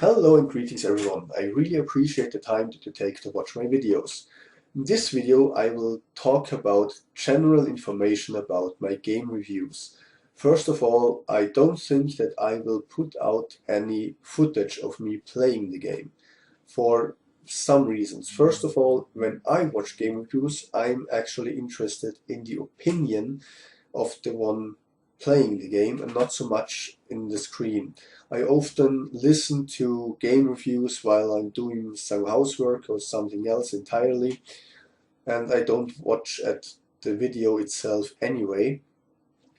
Hello and greetings everyone. I really appreciate the time that you take to watch my videos. In this video I will talk about general information about my game reviews. First of all, I don't think that I will put out any footage of me playing the game for some reasons. First of all, when I watch game reviews, I'm actually interested in the opinion of the one playing the game and not so much in the screen. I often listen to game reviews while I'm doing some housework or something else entirely, and I don't watch at the video itself anyway.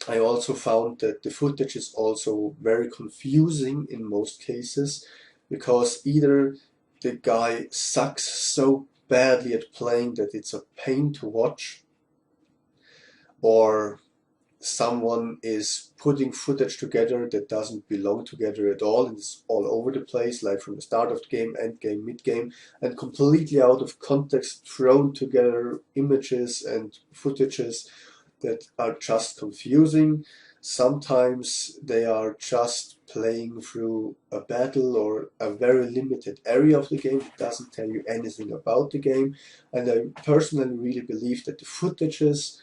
I also found that the footage is also very confusing in most cases because either the guy sucks so badly at playing that it's a pain to watch, or someone is putting footage together that doesn't belong together at all and is all over the place, like from the start of the game, end game, mid game, and completely out of context, thrown together images and footages that are just confusing. Sometimes they are just playing through a battle or a very limited area of the game. It doesn't tell you anything about the game. And I personally really believe that the footages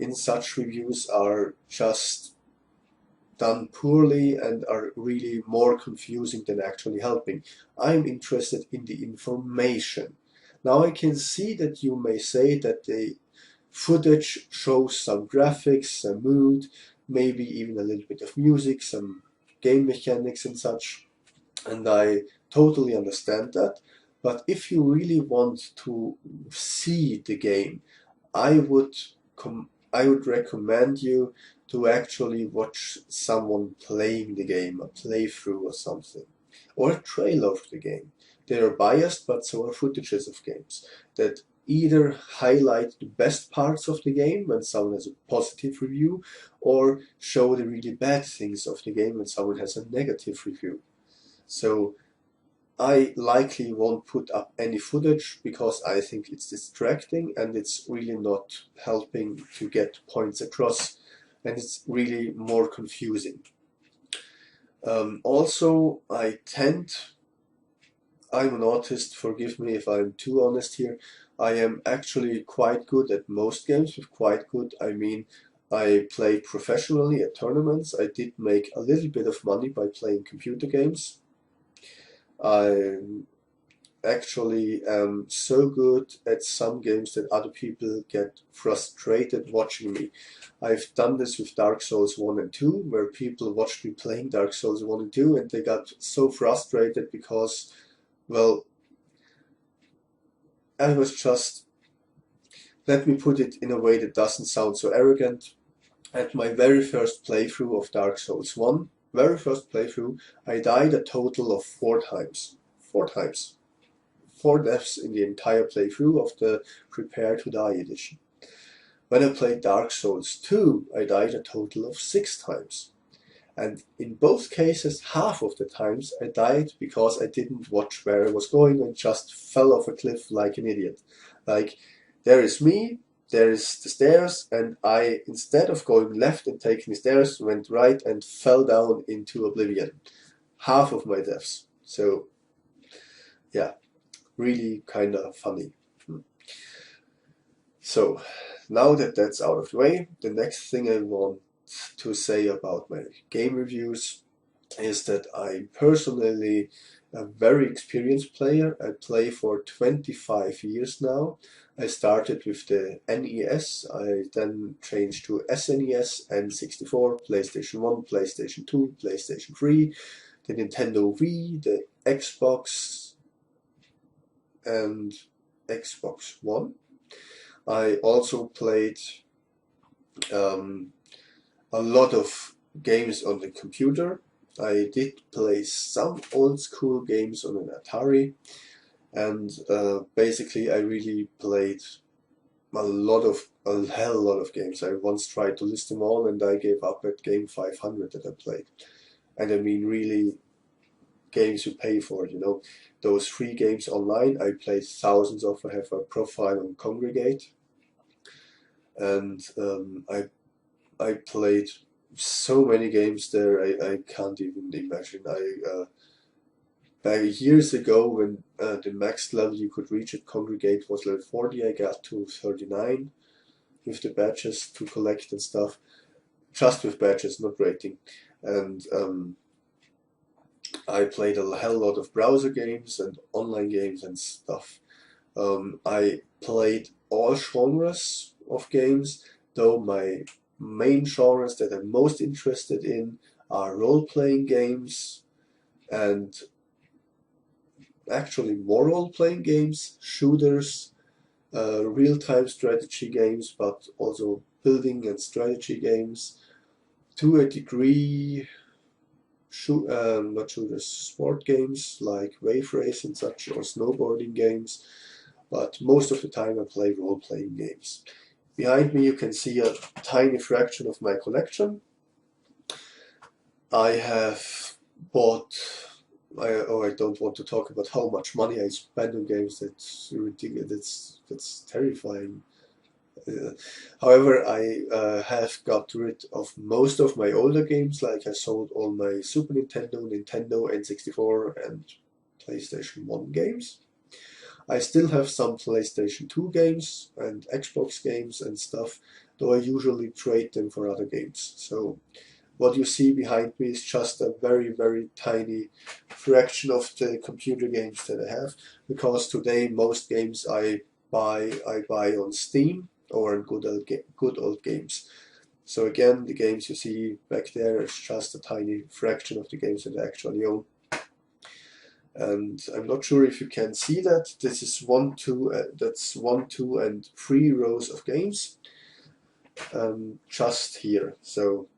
in such reviews are just done poorly and are really more confusing than actually helping. I'm interested in the information. Now I can see that you may say that the footage shows some graphics, some mood, maybe even a little bit of music, some game mechanics and such, and I totally understand that. But if you really want to see the game, I would I would recommend you to actually watch someone playing the game, a playthrough or something, or a trailer of the game. They are biased, but so are footages of games that either highlight the best parts of the game when someone has a positive review, or show the really bad things of the game when someone has a negative review. So I likely won't put up any footage because I think it's distracting and it's really not helping to get points across, and it's really more confusing. Also, I'm an artist, forgive me if I'm too honest here. I am actually quite good at most games. With quite good, I mean I play professionally at tournaments. I did make a little bit of money by playing computer games. I actually so good at some games that other people get frustrated watching me. I've done this with Dark Souls 1 and 2, where people watched me playing Dark Souls 1 and 2 and they got so frustrated because, well, I was just, let me put it in a way that doesn't sound so arrogant. At my very first playthrough of Dark Souls 1, very first playthrough, I died a total of 4 times. 4 times. 4 deaths in the entire playthrough of the Prepare to Die edition. When I played Dark Souls 2, I died a total of 6 times. And in both cases, half of the times I died because I didn't watch where I was going and just fell off a cliff like an idiot. Like, there is me, there is the stairs, and I, instead of going left and taking the stairs, went right and fell down into oblivion. Half of my deaths. So, yeah, really kind of funny. So, now that that's out of the way, the next thing I want to say about my game reviews is that I'm personally a very experienced player. I play for 25 years now. I started with the NES, I then changed to SNES, N64, PlayStation 1, PlayStation 2, PlayStation 3, the Nintendo Wii, the Xbox, and Xbox One. I also played um, a lot of games on the computer. I did play some old school games on an Atari, and basically I really played a hell lot of games. I once tried to list them all and I gave up at game 500 that I played. And I mean really games you pay for, those free games online. I played thousands of. I have a profile on Congregate, and I played so many games there. I can't even imagine. Back years ago, when the max level you could reach at Congregate was level 40, I got to 39 with the badges to collect and stuff. Just with badges, not rating. And I played a hell lot of browser games and online games and stuff. I played all genres of games, though my main genres that I'm most interested in are role-playing games and actually more role-playing games, shooters, real-time strategy games, but also building and strategy games. To a degree, not shooters, sport games like wave race and such, or snowboarding games, but most of the time I play role-playing games. Behind me you can see a tiny fraction of my collection. I have bought, I don't want to talk about how much money I spend on games. That's ridiculous. That's terrifying. Uh, However, I have got rid of most of my older games. Like I sold all my Super Nintendo, Nintendo N64, and PlayStation 1 games. I still have some PlayStation 2 games and Xbox games and stuff, though I usually trade them for other games. So what you see behind me is just a very, very tiny fraction of the computer games that I have, because today most games I buy on Steam or in good old games. So again, the games you see back there is just a tiny fraction of the games that I actually own. And I'm not sure if you can see that. This is that's 1, 2, and 3 rows of games, just here. So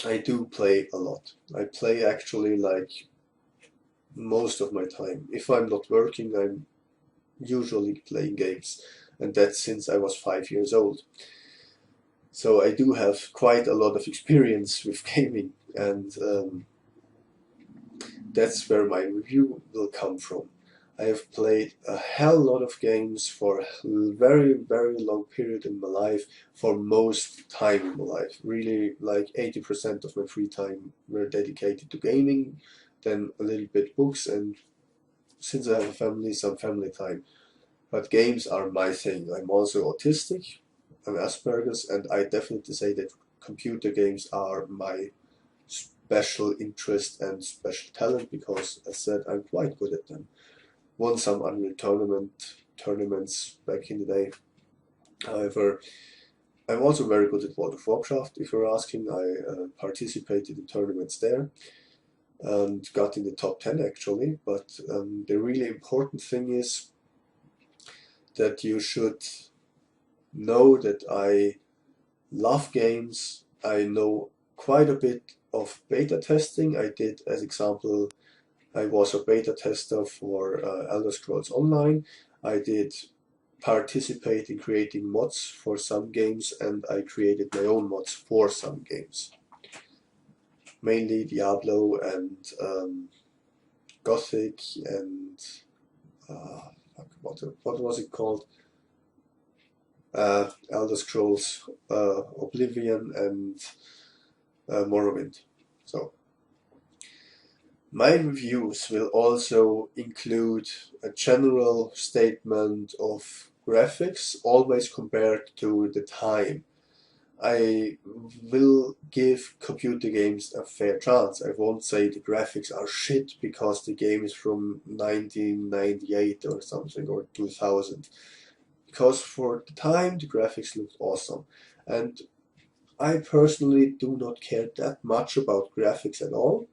I do play a lot. I play actually like most of my time. If I'm not working, I'm usually playing games, and that's since I was 5 years old. So I do have quite a lot of experience with gaming, and that's where my review will come from. I have played a hell lot of games for a very, very long period in my life, for most time in my life. Really, like 80% of my free time were dedicated to gaming, then a little bit books, and since I have a family, some family time. But games are my thing. I'm also autistic, I'm Asperger's, and I definitely say that computer games are my special interest and special talent, because, as I said, I'm quite good at them. Won some Unreal tournaments back in the day. However, I'm also very good at World of Warcraft. If you're asking, I participated in tournaments there and got in the top 10 actually. But the really important thing is that you should know that I love games. I know quite a bit of beta testing. I did, as example, I was a beta tester for Elder Scrolls Online. I did participate in creating mods for some games, and I created my own mods for some games. Mainly Diablo and Gothic and what was it called? Elder Scrolls Oblivion and Morrowind. So my reviews will also include a general statement of graphics, always compared to the time. I will give computer games a fair chance. I won't say the graphics are shit because the game is from 1998 or something, or 2000. Because for the time the graphics looked awesome. And I personally do not care that much about graphics at all.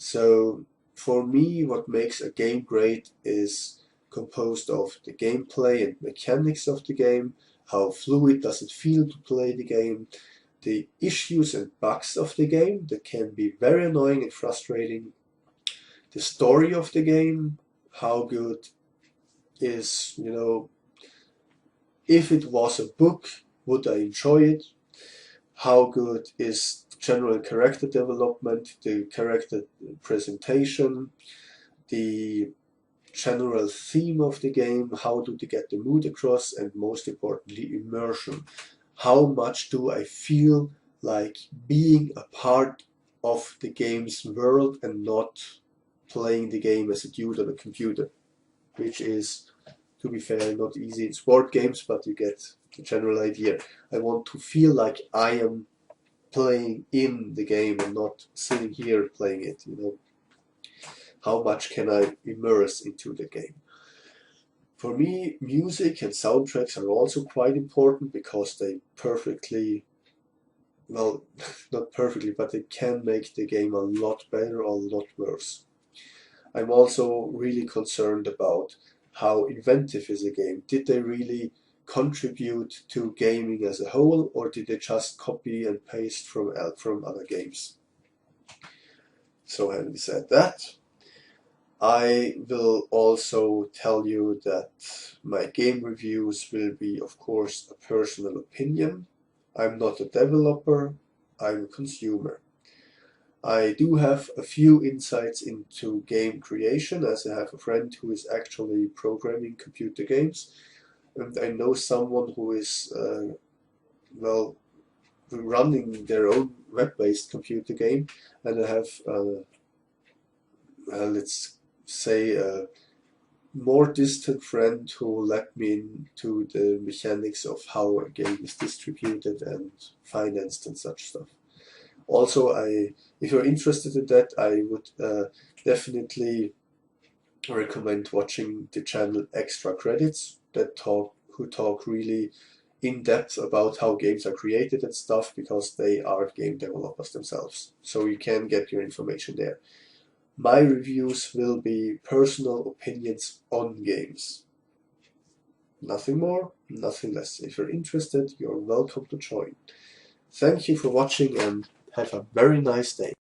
So for me, what makes a game great is composed of the gameplay and mechanics of the game, how fluid does it feel to play the game, the issues and bugs of the game that can be very annoying and frustrating, the story of the game, how good is, if it was a book, would I enjoy it? How good is general character development, the character presentation, the general theme of the game, how do they get the mood across, and most importantly, immersion. How much do I feel like being a part of the game's world and not playing the game as a dude on a computer, which is, to be fair, not easy in sport games, but you get the general idea. I want to feel like I am playing in the game and not sitting here playing it, you know. How much can I immerse into the game? For me, music and soundtracks are also quite important because they perfectly, well, not perfectly, but they can make the game a lot better or a lot worse. I'm also really concerned about how inventive is a game. Did they really contribute to gaming as a whole, or did they just copy and paste from other games? So having said that, I will also tell you that my game reviews will be, of course, a personal opinion. I'm not a developer, I'm a consumer. I do have a few insights into game creation, as I have a friend who is actually programming computer games, and I know someone who is, well, running their own web-based computer game, and I have, let's say, a more distant friend who let me into the mechanics of how a game is distributed and financed and such stuff. Also, if you're interested in that, I would definitely recommend watching the channel Extra Credits who talk really in depth about how games are created and stuff, because they are game developers themselves. So you can get your information there. My reviews will be personal opinions on games. Nothing more, nothing less. If you're interested, you're welcome to join. Thank you for watching and have a very nice day.